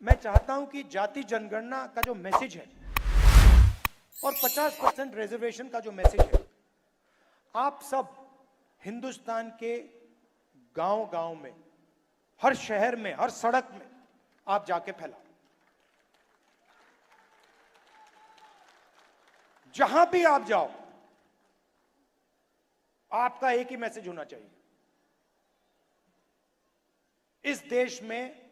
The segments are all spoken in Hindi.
मैं चाहता हूं कि जाति जनगणना का जो मैसेज है और 50% रिजर्वेशन का जो मैसेज है, आप सब हिंदुस्तान के गांव-गांव में, हर शहर में, हर सड़क में आप जाके फैलाओ। जहां भी आप जाओ, आपका एक ही मैसेज होना चाहिए, इस देश में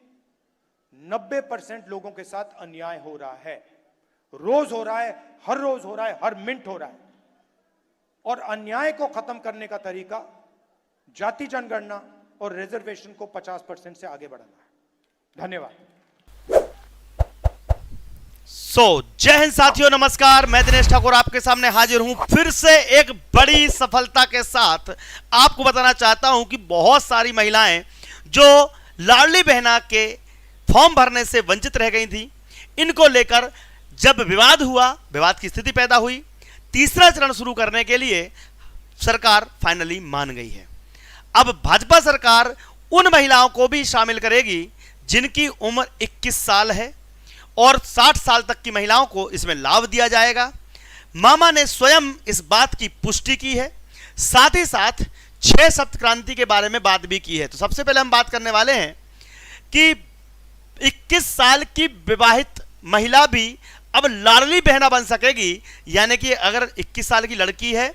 90% लोगों के साथ अन्याय हो रहा है, रोज हो रहा है, हर रोज हो रहा है, हर मिनट हो रहा है। और अन्याय को खत्म करने का तरीका जाति जनगणना और रिजर्वेशन को 50% से आगे बढ़ाना है। धन्यवाद। जय हिंद साथियों, नमस्कार। मैं दिनेश ठाकुर आपके सामने हाजिर हूं फिर से एक बड़ी सफलता के साथ। आपको बताना चाहता हूं कि बहुत सारी महिलाएं जो लाडली बहना के फॉर्म भरने से वंचित रह गई थी, इनको लेकर जब विवाद हुआ, विवाद की स्थिति पैदा हुई, तीसरा चरण शुरू करने के लिए सरकार फाइनली मान गई है। अब भाजपा सरकार उन महिलाओं को भी शामिल करेगी जिनकी उम्र 21 साल है और 60 साल तक की महिलाओं को इसमें लाभ दिया जाएगा। मामा ने स्वयं इस बात की पुष्टि की है, साथ ही साथ 6 सप्त क्रांति के बारे में बात भी की है। तो सबसे पहले हम बात करने वाले हैं कि 21 साल की विवाहित महिला भी अब लाडली बहना बन सकेगी, यानी कि अगर 21 साल की लड़की है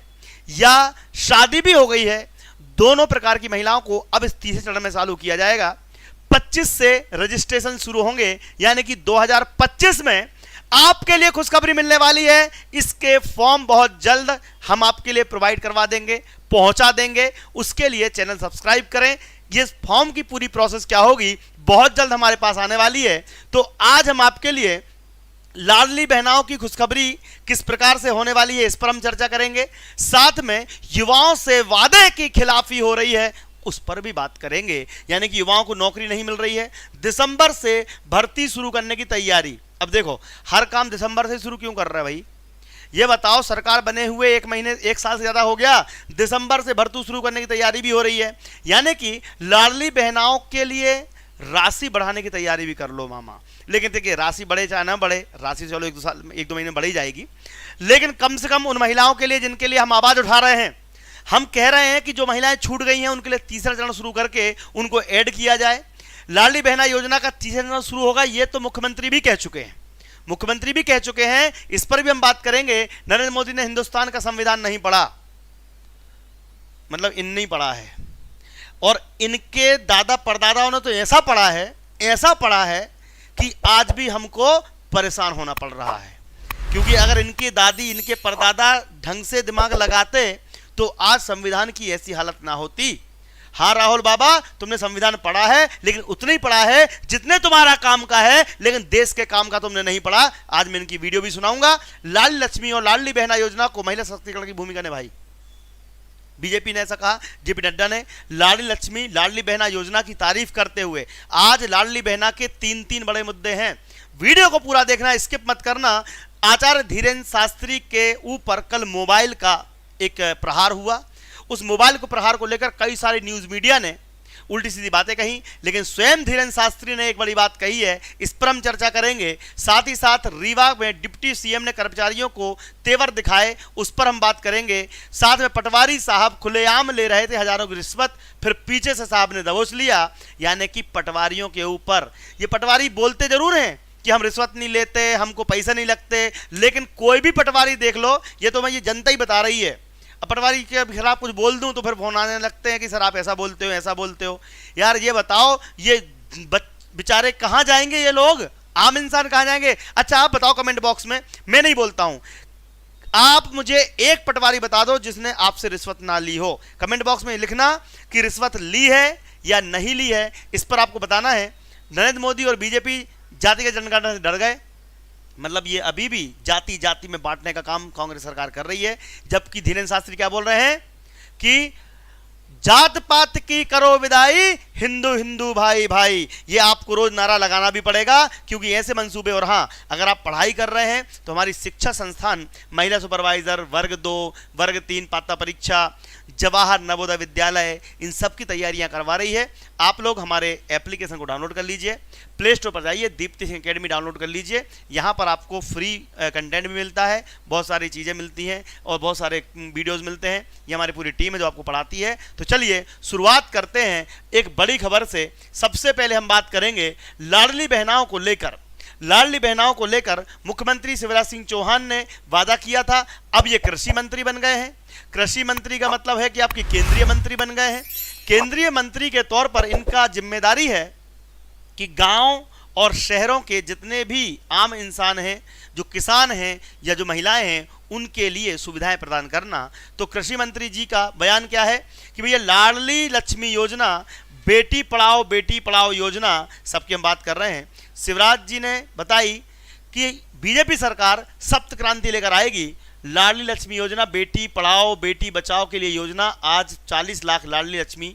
या शादी भी हो गई है, दोनों प्रकार की महिलाओं को अब इस तीसरे चरण में चालू किया जाएगा। 25 से रजिस्ट्रेशन शुरू होंगे, यानी कि 2025 में आपके लिए खुशखबरी मिलने वाली है। इसके फॉर्म बहुत जल्द हम आपके लिए प्रोवाइड करवा देंगे, पहुंचा देंगे। उसके लिए चैनल सब्सक्राइब करें। ये फॉर्म की पूरी प्रोसेस क्या होगी बहुत जल्द हमारे पास आने वाली है। तो आज हम आपके लिए लाडली बहनाओं की खुशखबरी किस प्रकार से होने वाली है, इस पर हम चर्चा करेंगे। साथ में युवाओं से वादे की खिलाफी हो रही है, उस पर भी बात करेंगे। यानी कि युवाओं को नौकरी नहीं मिल रही है, दिसंबर से भर्ती शुरू करने की तैयारी। अब देखो, हर काम दिसंबर से शुरू क्यों कर रहा है भाई? ये बताओ, सरकार बने हुए 1 साल से ज्यादा हो गया, दिसंबर से भर्ती शुरू करने की तैयारी भी हो रही है। यानी कि लाडली बहनाओं के लिए राशि बढ़ाने की तैयारी भी कर लो मामा। लेकिन देखिए, राशि बढ़े चाहे ना बढ़े, राशि चलो 1-2 महीने बढ़ी जाएगी, लेकिन कम से कम उन महिलाओं के लिए जिनके लिए हम आवाज उठा रहे हैं, हम कह रहे हैं कि जो महिलाएं छूट गई हैं उनके लिए तीसरा चरण शुरू करके उनको ऐड किया जाए। लाडली बहना योजना का तीसरा चरण शुरू होगा, ये तो मुख्यमंत्री भी कह चुके हैं, इस पर भी हम बात करेंगे। नरेंद्र मोदी ने हिंदुस्तान का संविधान नहीं पढ़ा, मतलब इन नहीं पढ़ा है, और इनके दादा परदादाओं ने तो ऐसा पढ़ा है कि आज भी हमको परेशान होना पड़ रहा है। क्योंकि अगर इनकी दादी, इनके परदादा ढंग से दिमाग लगाते तो आज संविधान की ऐसी हालत ना होती। हाँ राहुल बाबा, तुमने संविधान पढ़ा है, लेकिन उतना ही पढ़ा है जितने तुम्हारा काम का है, लेकिन देश के काम का तुमने नहीं पढ़ा। आज मैं इनकी वीडियो भी सुनाऊंगा। लाडली लक्ष्मी और लाडली बहना योजना को महिला सशक्तिकरण की भूमिका निभाई, बीजेपी ने ऐसा कहा। जेपी नड्डा ने लाडली लक्ष्मी, लाडली बहना योजना की तारीफ करते हुए आज लाडली बहना के 3 बड़े मुद्दे हैं। वीडियो को पूरा देखना, स्किप मत करना। आचार्य धीरेन्द्र शास्त्री के ऊपर कल मोबाइल का एक प्रहार हुआ। उस मोबाइल को प्रहार को लेकर कई सारे न्यूज मीडिया ने उल्टी सीधी बातें कही, लेकिन स्वयं धीरेन्द्र शास्त्री ने एक बड़ी बात कही है, इस पर हम चर्चा करेंगे। साथ ही साथ रीवा में डिप्टी सीएम ने कर्मचारियों को तेवर दिखाए, उस पर हम बात करेंगे। साथ में पटवारी साहब खुलेआम ले रहे थे हजारों की रिश्वत, फिर पीछे से साहब ने दबोच लिया। यानी कि पटवारियों के ऊपर, ये पटवारी बोलते जरूर हैं कि हम रिश्वत नहीं लेते, हमको पैसे नहीं लगते, लेकिन कोई भी पटवारी देख लो, ये तो मैं ये जनता ही बता रही है। अब पटवारी के खिलाफ कुछ बोल दूं तो फिर फोन आने लगते हैं कि सर आप ऐसा बोलते हो। यार ये बताओ, ये बेचारे कहाँ जाएंगे, ये लोग आम इंसान कहाँ जाएंगे? अच्छा आप बताओ कमेंट बॉक्स में, मैं नहीं बोलता हूं, आप मुझे एक पटवारी बता दो जिसने आपसे रिश्वत ना ली हो। कमेंट बॉक्स में लिखना कि रिश्वत ली है या नहीं ली है, इस पर आपको बताना है। नरेंद्र मोदी और बीजेपी जाति के जनगणना से डर गए, मतलब ये अभी भी जाति जाति में बांटने का काम कांग्रेस सरकार कर रही है। जबकि धीरेन्द्र शास्त्री क्या बोल रहे हैं कि जात पात की करो विदाई, हिंदू हिंदू भाई भाई। ये आपको रोज नारा लगाना भी पड़ेगा, क्योंकि ऐसे मंसूबे। और हाँ, अगर आप पढ़ाई कर रहे हैं तो हमारी शिक्षा संस्थान महिला सुपरवाइजर वर्ग 2, वर्ग 3 पात्रता परीक्षा जवाहर नवोदय विद्यालय, इन सब की तैयारियां करवा रही है। आप लोग हमारे एप्लीकेशन को डाउनलोड कर लीजिए, प्ले स्टोर पर जाइए, दीप्ति सिंह एकेडमी डाउनलोड कर लीजिए। यहाँ पर आपको फ्री कंटेंट भी मिलता है, बहुत सारी चीज़ें मिलती हैं और बहुत सारे वीडियोज़ मिलते हैं। ये हमारी पूरी टीम है जो आपको पढ़ाती है। तो चलिए शुरुआत करते हैं एक बड़ी खबर से। सबसे पहले हम बात करेंगे लाडली बहनाओं को लेकर। लाडली बहनाओं को लेकर मुख्यमंत्री शिवराज सिंह चौहान ने वादा किया था, अब ये कृषि मंत्री बन गए हैं। कृषि मंत्री का मतलब है कि आपकी केंद्रीय मंत्री बन गए हैं। केंद्रीय मंत्री के तौर पर इनका जिम्मेदारी है कि गांव और शहरों के जितने भी आम इंसान हैं, जो किसान हैं या जो महिलाएं हैं, उनके लिए सुविधाएं प्रदान करना। तो कृषि मंत्री जी का बयान क्या है कि भैया लाडली लक्ष्मी योजना, बेटी पढ़ाओ योजना, सबकी हम बात कर रहे हैं। शिवराज जी ने बताई कि बीजेपी सरकार सप्त क्रांति लेकर आएगी। लाडली लक्ष्मी योजना, बेटी पढ़ाओ बेटी बचाओ के लिए योजना। आज 40 लाख लाडली लक्ष्मी।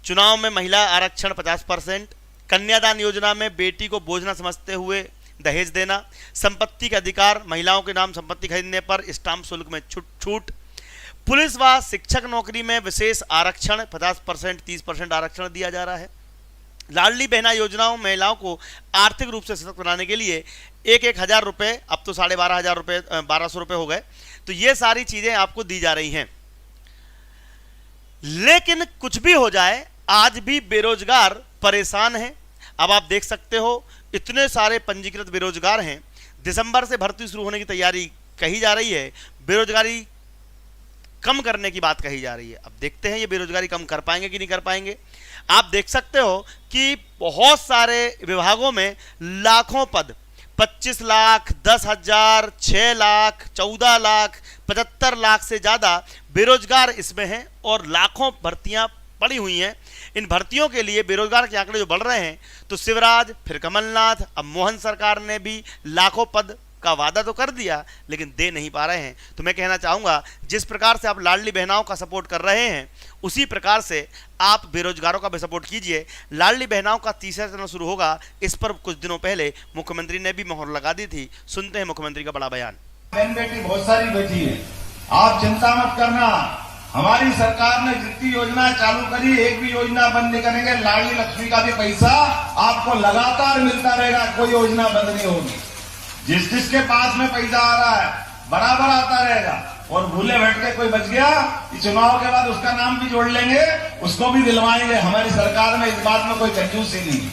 चुनाव में महिला आरक्षण 50%। कन्यादान योजना में बेटी को बोझ न समझते हुए दहेज देना। संपत्ति के अधिकार, महिलाओं के नाम संपत्ति खरीदने पर स्टाम्प शुल्क में छूट। पुलिस व शिक्षक नौकरी में विशेष आरक्षण 50%, 30% आरक्षण दिया जा रहा है। लाडली बहना योजनाओं महिलाओं को आर्थिक रूप से सशक्त बनाने के लिए 1,000 रुपये, अब तो 12,500 रुपये, 1,200 रुपये हो गए। तो ये सारी चीज़ें आपको दी जा रही हैं। लेकिन कुछ भी हो जाए, आज भी बेरोजगार परेशान हैं। अब आप देख सकते हो इतने सारे पंजीकृत बेरोजगार हैं। दिसंबर से भर्ती शुरू होने की तैयारी कही जा रही है, बेरोजगारी कम करने की बात कही जा रही है। अब देखते हैं ये बेरोजगारी कम कर पाएंगे कि नहीं कर पाएंगे। आप देख सकते हो कि बहुत सारे विभागों में लाखों पद, 25 लाख, 10,000, 6 लाख, 14 लाख, 75 लाख से ज़्यादा बेरोजगार इसमें हैं और लाखों भर्तियां पड़ी हुई हैं। इन भर्तियों के लिए बेरोजगार के आंकड़े जो बढ़ रहे हैं, तो शिवराज, फिर कमलनाथ, अब मोहन सरकार ने भी लाखों पद का वादा तो कर दिया लेकिन दे नहीं पा रहे हैं। तो मैं कहना चाहूँगा, जिस प्रकार से आप लाडली बहनाओं का सपोर्ट कर रहे हैं, उसी प्रकार से आप बेरोजगारों का भी सपोर्ट कीजिए। लाडली बहनाओं का तीसरा चरण शुरू होगा। इस पर कुछ दिनों पहले मुख्यमंत्री ने भी मोहर लगा दी थी। सुनते हैं मुख्यमंत्री का बड़ा बयान। बहन बेटी बहुत सारी बेटी है, आप चिंता मत करना। हमारी सरकार ने जितनी योजना चालू करी, एक भी योजना बंद नहीं करेंगे। लाडली लक्ष्मी का भी पैसा आपको लगातार मिलता रहेगा, कोई योजना बंद नहीं होगी। जिसके पास में पैसा आ रहा है बराबर आता रहेगा। और भूले बैठ के कोई बच गया, चुनाव के बाद उसका नाम भी जोड़ लेंगे, उसको भी दिलवाएंगे। हमारी सरकार में इस बात में कोई कंजूसी नहीं।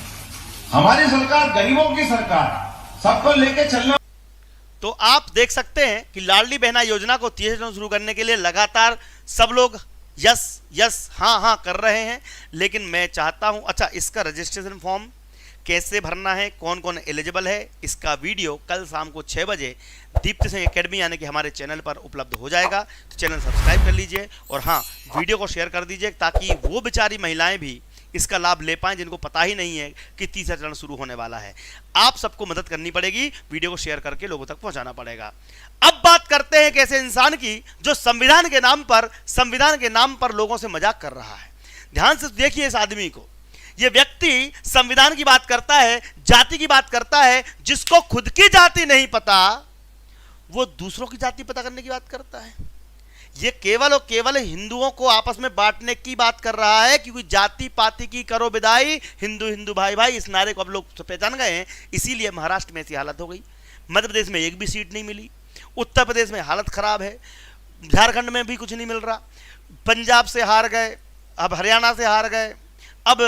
हमारी सरकार गरीबों की सरकार, सबको लेके चलने। तो आप देख सकते हैं कि लाडली बहना योजना को तीसरे चरण शुरू करने के लिए लगातार सब लोग यस यस हाँ हाँ कर रहे हैं। लेकिन मैं चाहता हूं, अच्छा इसका रजिस्ट्रेशन फॉर्म कैसे भरना है, कौन कौन एलिजिबल है, इसका वीडियो कल शाम को 6 बजे दीप्ति सिंह एकेडमी यानी कि हमारे चैनल पर उपलब्ध हो जाएगा। तो चैनल सब्सक्राइब कर लीजिए और हाँ, वीडियो को शेयर कर दीजिए ताकि वो बेचारी महिलाएं भी इसका लाभ ले पाएं जिनको पता ही नहीं है कि तीसरा चरण शुरू होने वाला है। आप सबको मदद करनी पड़ेगी, वीडियो को शेयर करके लोगों तक पहुंचाना पड़ेगा। अब बात करते हैं एक ऐसे इंसान की जो संविधान के नाम पर लोगों से मजाक कर रहा है। ध्यान से देखिए इस आदमी को। ये व्यक्ति संविधान की बात करता है, जाति की बात करता है। जिसको खुद की जाति नहीं पता, वो दूसरों की जाति पता करने की बात करता है। ये केवल और केवल हिंदुओं को आपस में बांटने की बात कर रहा है, क्योंकि जाति पाति की करो विदाई, हिंदू हिंदू भाई भाई, इस नारे को अब लोग पहचान गए हैं। इसीलिए महाराष्ट्र में ऐसी हालत हो गई, मध्य प्रदेश में एक भी सीट नहीं मिली, उत्तर प्रदेश में हालत खराब है, झारखंड में भी कुछ नहीं मिल रहा, पंजाब से हार गए, अब हरियाणा से हार गए, अब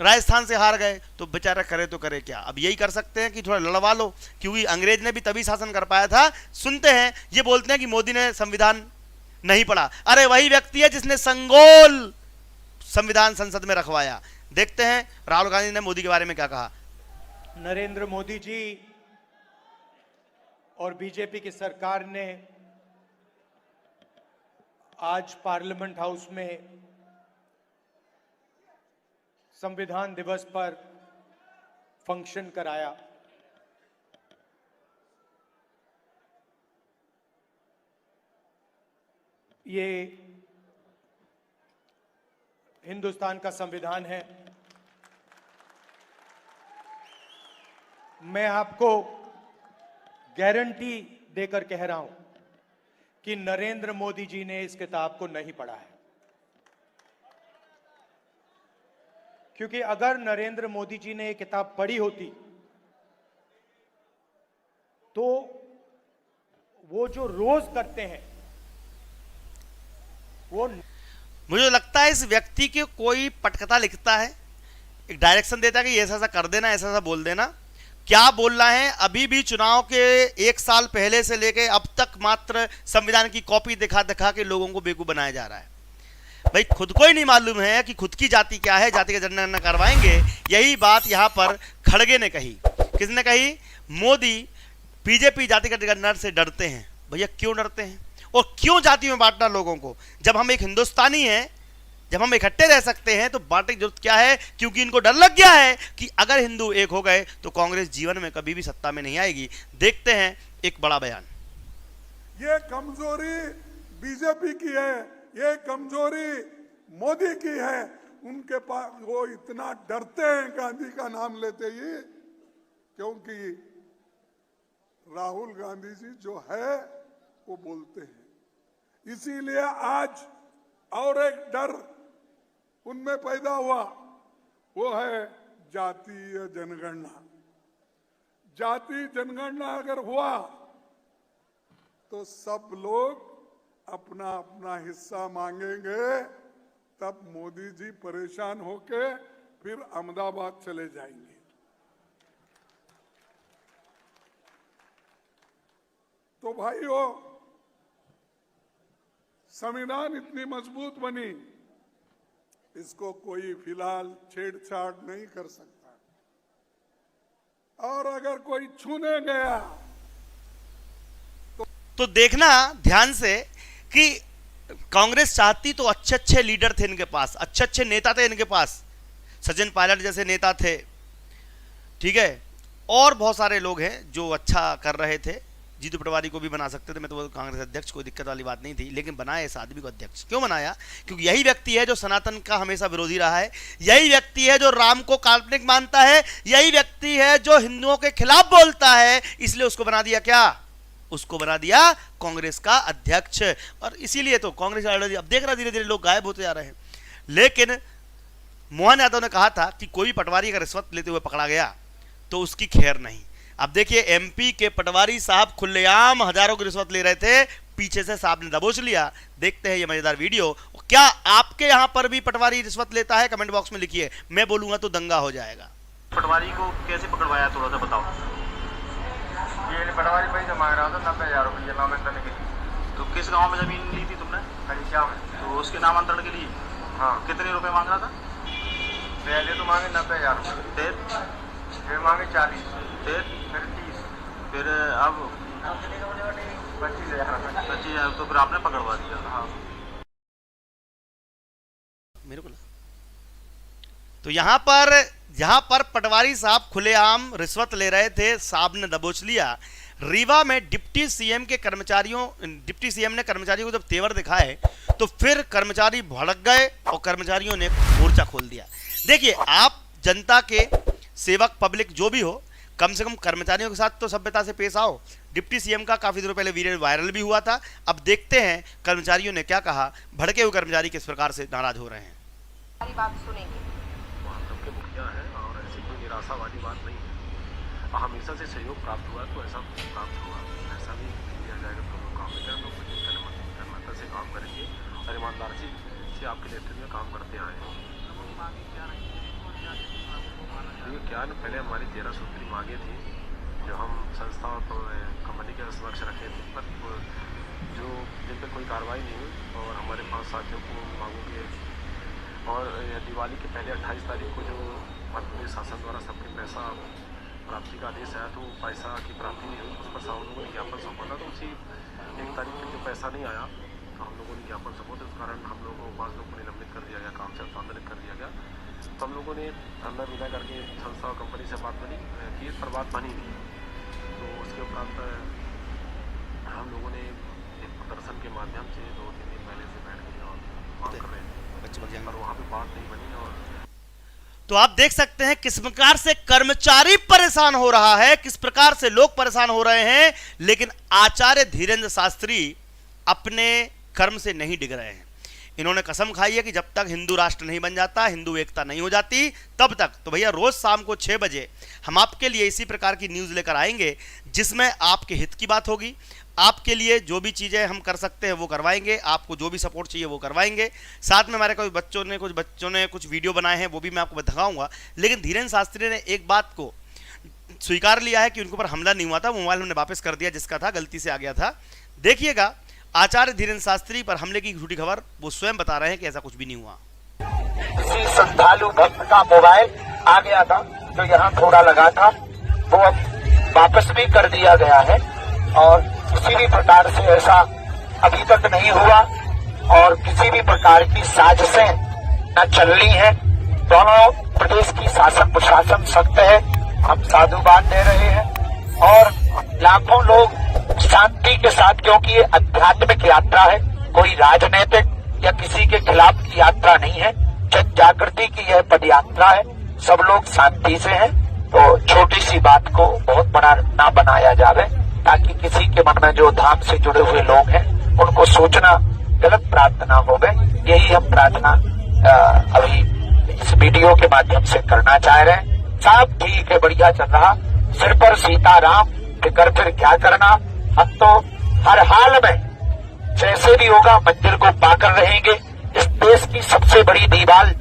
राजस्थान से हार गए। तो बेचारा करे तो करे क्या। अब यही कर सकते हैं कि थोड़ा लड़वा लो, क्योंकि अंग्रेज ने भी तभी शासन कर पाया था। सुनते हैं, ये बोलते हैं कि मोदी ने संविधान नहीं पढ़ा। अरे वही व्यक्ति है जिसने संगोल संविधान संसद में रखवाया। देखते हैं राहुल गांधी ने मोदी के बारे में क्या कहा। नरेंद्र मोदी जी और बीजेपी की सरकार ने आज पार्लियामेंट हाउस में संविधान दिवस पर फंक्शन कराया। ये हिंदुस्तान का संविधान है। मैं आपको गारंटी देकर कह रहा हूं कि नरेंद्र मोदी जी ने इस किताब को नहीं पढ़ा है। क्योंकि अगर नरेंद्र मोदी जी ने ये किताब पढ़ी होती तो वो जो रोज करते हैं वो, मुझे लगता है इस व्यक्ति के कोई पटकथा लिखता है, एक डायरेक्शन देता है कि ऐसा ऐसा कर देना, ऐसा ऐसा बोल देना। क्या बोलना है, अभी भी चुनाव के 1 साल पहले से लेके अब तक मात्र संविधान की कॉपी दिखा दिखा के लोगों को बेवकूफ बनाया जा रहा है। भाई खुद को ही नहीं मालूम है कि खुद की जाति क्या है, जाति का जनगणना करवाएंगे। यही बात यहां पर खड़गे ने कही। किसने कही? मोदी बीजेपी जाति का जनगणना से डरते हैं। भैया क्यों डरते हैं और क्यों जाति में बांटना लोगों को? जब हम एक हिंदुस्तानी हैं, जब हम इकट्ठे रह सकते हैं तो बांटने की जरूरत क्या है? क्योंकि इनको डर लग गया है कि अगर हिंदू एक हो गए तो कांग्रेस जीवन में कभी भी सत्ता में नहीं आएगी। देखते हैं एक बड़ा बयान। ये कमजोरी बीजेपी की है, ये कमजोरी मोदी की है। उनके पास वो इतना डरते हैं गांधी का नाम लेते ही, क्योंकि राहुल गांधी जी जो है वो बोलते हैं। इसीलिए आज और एक डर उनमें पैदा हुआ, वो है जातीय जनगणना। जाति जनगणना अगर हुआ तो सब लोग अपना अपना हिस्सा मांगेंगे, तब मोदी जी परेशान होके फिर अहमदाबाद चले जाएंगे। तो भाइयों, संविधान इतनी मजबूत बनी, इसको कोई फिलहाल छेड़छाड़ नहीं कर सकता। और अगर कोई छूने गया तो देखना ध्यान से कि कांग्रेस चाहती तो अच्छे अच्छे लीडर थे इनके पास, अच्छे अच्छे नेता थे इनके पास, सचिन पायलट जैसे नेता थे, ठीक है, और बहुत सारे लोग हैं जो अच्छा कर रहे थे। जीतू पटवारी को भी बना सकते थे, मैं तो कांग्रेस अध्यक्ष, कोई दिक्कत वाली बात नहीं थी, लेकिन बनाया इस आदमी को अध्यक्ष। क्यों बनाया? क्योंकि यही व्यक्ति है जो सनातन का हमेशा विरोधी रहा है, यही व्यक्ति है जो राम को काल्पनिक मानता है, यही व्यक्ति है जो हिंदुओं के खिलाफ बोलता है। इसलिए उसको बना दिया क्या? उसको बना दिया कांग्रेस का अध्यक्ष। और इसीलिए तो कांग्रेस अब देख रहा धीरे धीरे लोग गायब होते जा रहे हैं। लेकिन मोहन यादव ने कहा था कि कोई पटवारी का रिश्वत लेते हुए पकड़ा गया तो उसकी खैर नहीं। अब देखिए एमपी के पटवारी साहब खुलेआम हजारों की रिश्वत ले रहे थे, पीछे से साहब ने दबोच लिया। देखते हैं ये मजेदार वीडियो। क्या आपके यहां पर भी पटवारी रिश्वत लेता है? कमेंट बॉक्स में लिखिए, मैं बोलूंगा तो दंगा हो जाएगा। पटवारी को कैसे पकड़वाया, थोड़ा सा बताओ। ये पटवारी पैसे मांग रहा था 90,000 रुपये नामांतरण के लिए। तो किस गांव में जमीन ली थी तुमने? खरीचा में। तो उसके नामांतरण के लिए हाँ। कितने रुपए मांग रहा था? पहले तो मांगे 90,000 रुपये, फिर मांगे 40, फिर 30, फिर अब 25,000। 25,000। तो फिर आपने पकड़वा दिया। हाँ, मेरे को तो यहां पर पटवारी साहब खुलेआम रिश्वत ले रहे थे, साहब ने दबोच लिया। रीवा में डिप्टी सीएम ने कर्मचारियों को जब तेवर दिखाए तो फिर कर्मचारी भड़क गए और कर्मचारियों ने मोर्चा खोल दिया। देखिए, आप जनता के सेवक, पब्लिक जो भी हो, कम से कम कर्मचारियों के साथ तो सभ्यता से पेश आओ। डिप्टी सीएम का काफी दिनों पहले वीडियो वायरल भी हुआ था। अब देखते हैं कर्मचारियों ने क्या कहा, भड़के हुए कर्मचारी किस प्रकार से नाराज हो रहे हैं। बात सुनेंगे। वहाँ सबके मुखिया है और ऐसी कोई निराशा वाली बात नहीं है। हमेशा से सहयोग प्राप्त हुआ तो ऐसा प्राप्त हुआ, ऐसा नहीं किया जाएगा तो लोग काम करें। लोग कर्मठता से काम करेंगे और ईमानदारी से आपके नेतृत्व में काम करते आए हैं। ये क्या न, पहले हमारी 13 सूत्री मांगे थी जो हम संस्था और कंपनी के समक्ष रखे थे, पर जो जिन पर कोई कार्रवाई नहीं हुई और हमारे 5 साथियों को मांगों के और दिवाली के पहले 28 तारीख को जो मध्य शासन द्वारा सबके पैसा प्राप्ति का आदेश आया तो पैसा की प्राप्ति नहीं हुई, उस पर हम लोगों ने ज्ञापन सौंपा था। तो उसी 1 तारीख को जो पैसा नहीं आया तो हम लोगों ने ज्ञापन सौंपा, तो इस कारण हम लोगों को 5 लोग को निलंबित कर दिया गया, काम से स्थानांतरित कर दिया गया। तो हम लोगों ने धरना विदा करके संस्था और कंपनी से बात बनी की, पर बात बनी नहीं। तो उसके उपरांत हम लोगों ने एक प्रदर्शन के माध्यम से 2-3 दिन पहले से बैठ गए और मांग कर रहे थे, पर वहाँ पे बात नहीं बनी। और तो आप देख सकते हैं किस प्रकार से कर्मचारी परेशान हो रहा है, किस प्रकार से लोग परेशान हो रहे हैं, लेकिन आचार्य धीरेन्द्र शास्त्री अपने कर्म से नहीं डिग रहे हैं। इन्होंने कसम खाई है कि जब तक हिंदू राष्ट्र नहीं बन जाता, हिंदू एकता नहीं हो जाती, तब तक। तो भैया रोज शाम को 6 बजे हम आपके लिए इसी प्रकार की न्यूज़ लेकर आएंगे, जिसमें आपके हित की बात होगी। आपके लिए जो भी चीज़ें हम कर सकते हैं वो करवाएंगे, आपको जो भी सपोर्ट चाहिए वो करवाएंगे। साथ में हमारे कुछ बच्चों ने कुछ वीडियो बनाए हैं, वो भी मैं आपको दिखाऊंगा। लेकिन धीरेन्द्र शास्त्री ने एक बात को स्वीकार लिया है कि उनके ऊपर हमला नहीं हुआ था, मोबाइल हमने वापस कर दिया, जिसका था गलती से आ गया था। देखिएगा आचार्य धीरेन्द्र शास्त्री पर हमले की झूठी खबर, वो स्वयं बता रहे हैं कि ऐसा कुछ भी नहीं हुआ। किसी श्रद्धालु भक्त का मोबाइल आ गया था जो यहाँ थोड़ा लगा था, वो अब वापस भी कर दिया गया है और किसी भी प्रकार से ऐसा अभी तक नहीं हुआ और किसी भी प्रकार की साजिशें न चल रही है। दोनों प्रदेश की शासन प्रशासन सख्त है, हम साधुवाद दे रहे हैं और लाखों लोग शांति के साथ, क्योंकि ये आध्यात्मिक यात्रा है, कोई राजनीतिक या किसी के खिलाफ की यात्रा नहीं है, जन जागृति की यह पद यात्रा है। सब लोग शांति से हैं, तो छोटी सी बात को बहुत बड़ा ना बनाया जावे, ताकि किसी के मन में जो धाम से जुड़े हुए लोग हैं उनको सोचना गलत प्राप्त ना होवे। यही हम प्रार्थना अभी इस वीडियो के माध्यम से करना चाह रहे हैं। सब ठीक है, बढ़िया चल रहा, सिर पर सीताराम, फिकर फिर क्या करना। हम तो हर हाल में जैसे भी होगा मंदिर को पाकर रहेंगे। इस देश की सबसे बड़ी दीवार।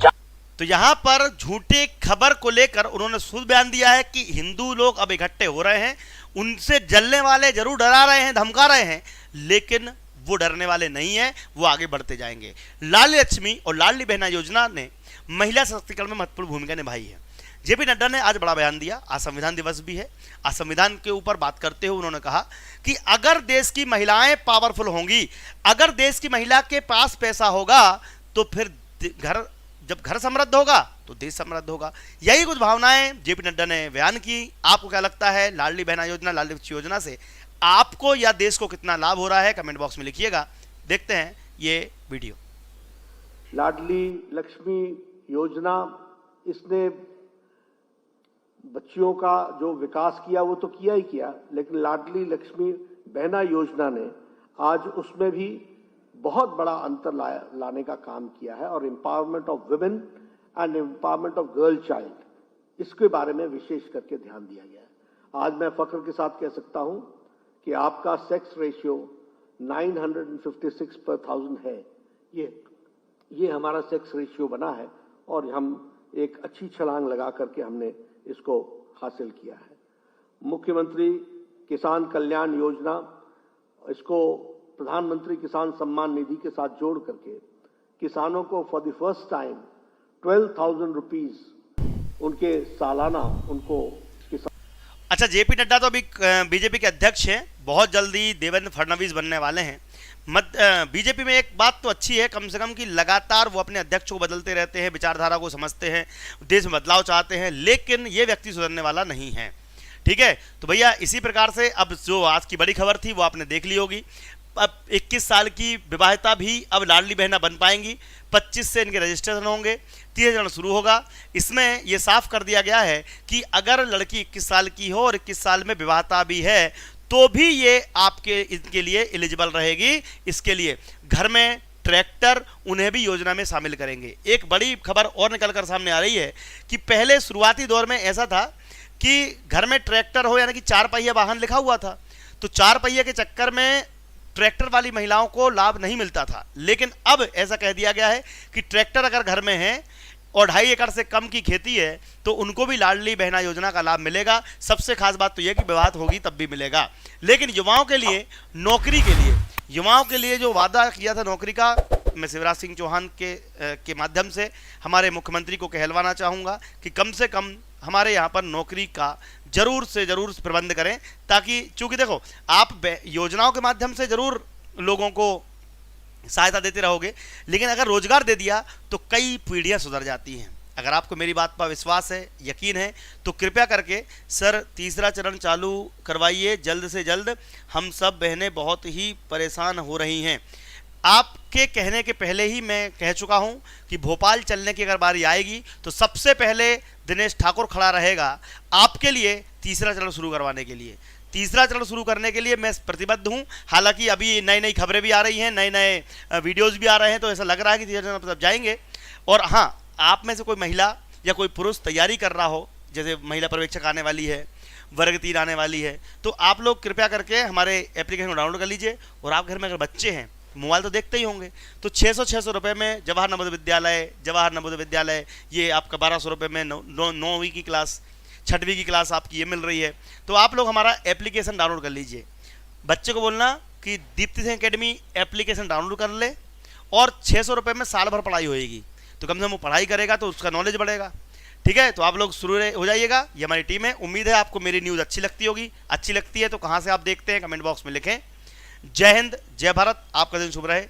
तो यहां पर झूठी खबर को लेकर उन्होंने खुद बयान दिया है कि हिंदू लोग अब इकट्ठे हो रहे हैं, उनसे जलने वाले जरूर डरा रहे हैं, धमका रहे हैं, लेकिन वो डरने वाले नहीं हैं, वो आगे बढ़ते जाएंगे। लाडली लक्ष्मी और लाडली बहना योजना ने महिला सशक्तिकरण में महत्वपूर्ण भूमिका निभाई है। जेपी नड्डा ने आज बड़ा बयान दिया, आज संविधान दिवस भी है। आज संविधान के ऊपर बात करते हुए उन्होंने कहा कि अगर देश की महिलाएं पावरफुल होंगी, अगर देश की महिला के पास पैसा होगा, तो फिर जब घर समृद्ध होगा तो देश समृद्ध होगा। यही कुछ भावनाएं जेपी नड्डा ने बयान की। आपको क्या लगता है लाडली बहना योजना, लाडली लक्ष्मी योजना से आपको या देश को कितना लाभ हो रहा है? कमेंट बॉक्स में लिखिएगा। देखते हैं ये वीडियो। लाडली लक्ष्मी योजना, इसने बच्चियों का जो विकास किया वो तो किया ही किया, लेकिन लाडली लक्ष्मी बहना योजना ने आज उसमें भी बहुत बड़ा अंतर लाने का काम किया है और empowerment of women and empowerment of girl child, इसके बारे में विशेष करके ध्यान दिया गया है। आज मैं फख्र के साथ कह सकता हूं कि आपका सेक्स रेशियो 956 पर 1000 है। ये हमारा सेक्स रेशियो बना है और हम एक अच्छी छलांग लगा करके हमने इसको हासिल किया है। मुख्यमंत्री किसान कल्याण योजना, इसको प्रधानमंत्री किसान सम्मान निधि के साथ जोड़ करके किसानों को for the first time 12,000 rupees उनके सालाना उनको। अच्छा, जेपी नड्डा तो अभी बीजेपी के अध्यक्ष हैं, बहुत जल्दी देवेंद्र फडणवीस बनने वाले हैं। बीजेपी में एक बात तो अच्छी है कम से कम कि लगातार वो अपने अध्यक्ष को बदलते रहते हैं, विचारधारा को समझते हैं, देश में बदलाव चाहते हैं, लेकिन ये व्यक्ति सुधरने वाला नहीं है। ठीक है, तो भैया इसी प्रकार से अब जो आज की बड़ी खबर थी वो आपने देख ली होगी। अब 21 साल की विवाहिता भी अब लाडली बहना बन पाएंगी। 25 से इनके रजिस्ट्रेशन होंगे, 30 चरण शुरू होगा। इसमें यह साफ कर दिया गया है कि अगर लड़की 21 साल की हो और 21 साल में विवाहिता भी है तो भी ये आपके इनके लिए एलिजिबल रहेगी। इसके लिए घर में ट्रैक्टर उन्हें भी योजना में शामिल करेंगे। एक बड़ी खबर और निकलकर सामने आ रही है कि पहले शुरुआती दौर में ऐसा था कि घर में ट्रैक्टर हो यानी कि 4 पहिया वाहन लिखा हुआ था, तो 4 पहिया के चक्कर में ट्रैक्टर वाली महिलाओं को लाभ नहीं मिलता था। लेकिन अब ऐसा कह दिया गया है कि ट्रैक्टर अगर घर में है और 2.5 एकड़ से कम की खेती है तो उनको भी लाडली बहना योजना का लाभ मिलेगा। सबसे खास बात तो यह कि विवाह होगी तब भी मिलेगा। लेकिन युवाओं के लिए, नौकरी के लिए, युवाओं के लिए जो वादा किया था नौकरी का, मैं शिवराज सिंह चौहान के माध्यम से हमारे मुख्यमंत्री को कहलवाना चाहूँगा कि कम से कम हमारे यहाँ पर नौकरी का जरूर से जरूर प्रबंध करें, ताकि चूंकि देखो आप योजनाओं के माध्यम से जरूर लोगों को सहायता देते रहोगे, लेकिन अगर रोजगार दे दिया तो कई पीढ़ियां सुधर जाती हैं। अगर आपको मेरी बात पर विश्वास है, यकीन है, तो कृपया करके सर 3रा चरण चालू करवाइए जल्द से जल्द। हम सब बहनें बहुत ही परेशान हो रही हैं। आपके कहने के पहले ही मैं कह चुका हूं कि भोपाल चलने की अगर बारी आएगी तो सबसे पहले दिनेश ठाकुर खड़ा रहेगा आपके लिए 3रा चरण शुरू करवाने के लिए। तीसरा चरण शुरू करने के लिए मैं प्रतिबद्ध हूं। हालांकि अभी नई नई खबरें भी आ रही हैं, नए नए वीडियोस भी आ रहे हैं, तो ऐसा लग रहा है कि तीसरा चरण मतलब जाएंगे। और हाँ, आप में से कोई महिला या कोई पुरुष तैयारी कर रहा हो, जैसे महिला पर्यवेक्षक आने वाली है, वर्ग 3 आने वाली है, तो आप लोग कृपया करके हमारे एप्लीकेशन को डाउनलोड कर लीजिए। और आप घर में अगर बच्चे हैं, मोबाइल तो देखते ही होंगे, तो 600 रुपये में जवाहर नवोदय विद्यालय ये आपका 1200 रुपये में 9वीं की क्लास, 6वीं की क्लास आपकी ये मिल रही है। तो आप लोग हमारा एप्लीकेशन डाउनलोड कर लीजिए। बच्चे को बोलना कि Deepti Singh academy application download कर ले, और 600 रुपये में साल भर पढ़ाई होएगी। तो कम से कम वो पढ़ाई करेगा तो उसका नॉलेज बढ़ेगा। ठीक है, तो आप लोग शुरू हो जाइएगा। ये हमारी टीम है। उम्मीद है आपको मेरी न्यूज़ अच्छी लगती होगी। अच्छी लगती है तो कहाँ से आप देखते हैं, कमेंट बॉक्स में लिखें। जय हिंद, जय भारत, आपका दिन शुभ रहे।